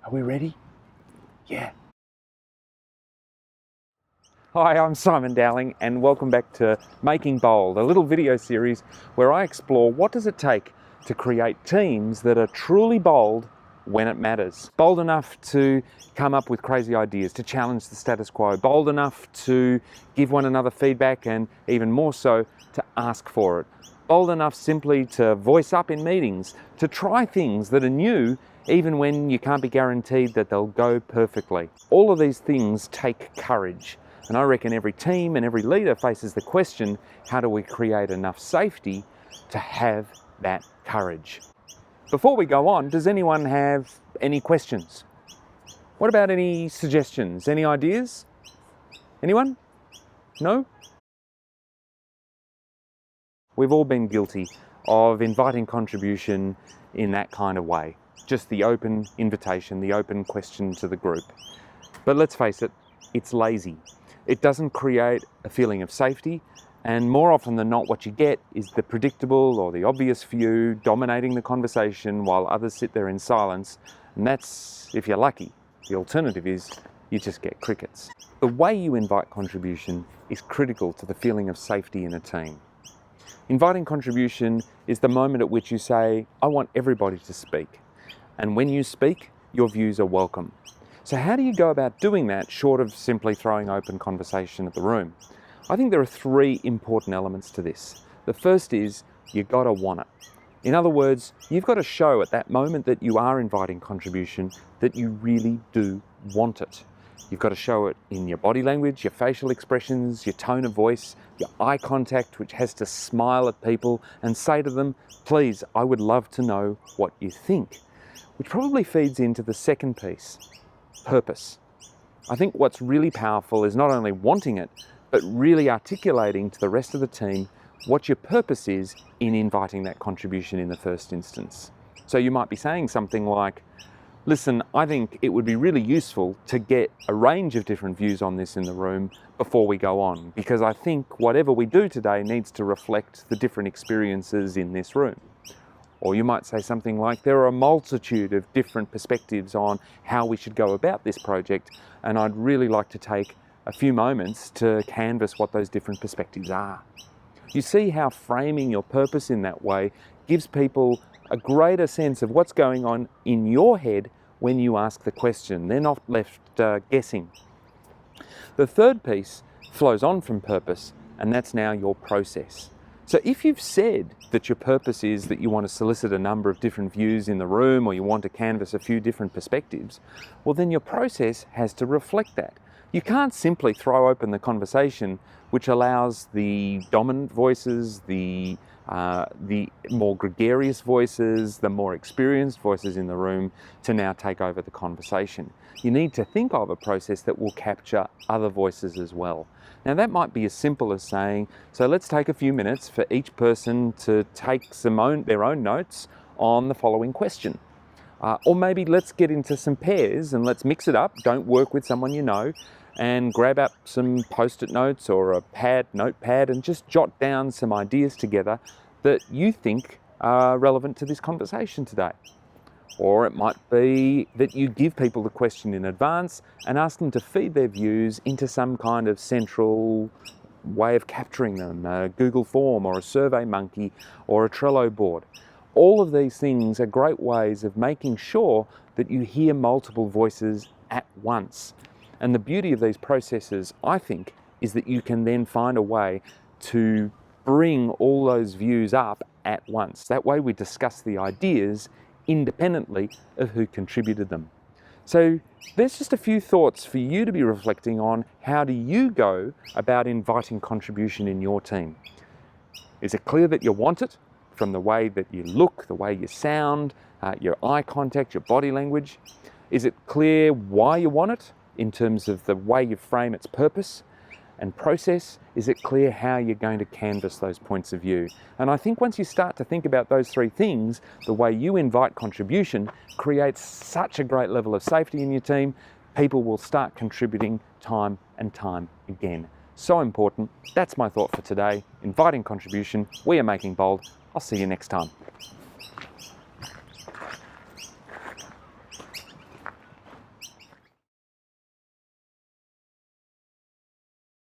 Are we ready? Yeah. Hi, I'm Simon Dowling and welcome back to Making Bold, a little video series where I explore what does it take to create teams that are truly bold when it matters. Bold enough to come up with crazy ideas, to challenge the status quo, bold enough to give one another feedback and even more so to ask for it. Bold enough simply to voice up in meetings, to try things that are new even when you can't be guaranteed that they'll go perfectly. All of these things take courage. And I reckon every team and every leader faces the question, how do we create enough safety to have that courage? Before we go on, does anyone have any questions? What about any suggestions, any ideas? Anyone? No? We've all been guilty of inviting contribution in that kind of way. Just the open invitation, the open question to the group. But let's face it, it's lazy. It doesn't create a feeling of safety, and more often than not what you get is the predictable or the obvious view dominating the conversation while others sit there in silence, and that's if you're lucky. The alternative is you just get crickets. The way you invite contribution is critical to the feeling of safety in a team. Inviting contribution is the moment at which you say, I want everybody to speak, and when you speak, your views are welcome. So how do you go about doing that short of simply throwing open conversation at the room? I think there are three important elements to this. The first is you've got to want it. In other words, you've got to show at that moment that you are inviting contribution that you really do want it. You've got to show it in your body language, your facial expressions, your tone of voice, your eye contact, which has to smile at people and say to them, please, I would love to know what you think, which probably feeds into the second piece. Purpose. I think what's really powerful is not only wanting it, but really articulating to the rest of the team what your purpose is in inviting that contribution in the first instance. So you might be saying something like, listen, I think it would be really useful to get a range of different views on this in the room before we go on, because I think whatever we do today needs to reflect the different experiences in this room. Or you might say something like, there are a multitude of different perspectives on how we should go about this project, and I'd really like to take a few moments to canvass what those different perspectives are. You see how framing your purpose in that way gives people a greater sense of what's going on in your head when you ask the question. They're not left guessing. The third piece flows on from purpose, and that's now your process. So if you've said that your purpose is that you want to solicit a number of different views in the room, or you want to canvass a few different perspectives, well then your process has to reflect that. You can't simply throw open the conversation which allows the dominant voices, the more gregarious voices, the more experienced voices in the room to now take over the conversation. You need to think of a process that will capture other voices as well. Now that might be as simple as saying, so let's take a few minutes for each person to take their own notes on the following question. Or maybe let's get into some pairs and let's mix it up. Don't work with someone you know, and grab up some post-it notes or a notepad and just jot down some ideas together that you think are relevant to this conversation today. Or it might be that you give people the question in advance and ask them to feed their views into some kind of central way of capturing them, a Google form or a SurveyMonkey or a Trello board. All of these things are great ways of making sure that you hear multiple voices at once. And the beauty of these processes, I think, is that you can then find a way to bring all those views up at once. That way we discuss the ideas independently of who contributed them. So there's just a few thoughts for you to be reflecting on. How do you go about inviting contribution in your team? Is it clear that you want it from the way that you look, the way you sound, your eye contact, your body language? Is it clear why you want it in terms of the way you frame its purpose and process? Is it clear how you're going to canvass those points of view? And I think once you start to think about those three things, the way you invite contribution creates such a great level of safety in your team. People will start contributing time and time again. So important. That's my thought for today. Inviting contribution. We are Making Bold. I'll see you next time.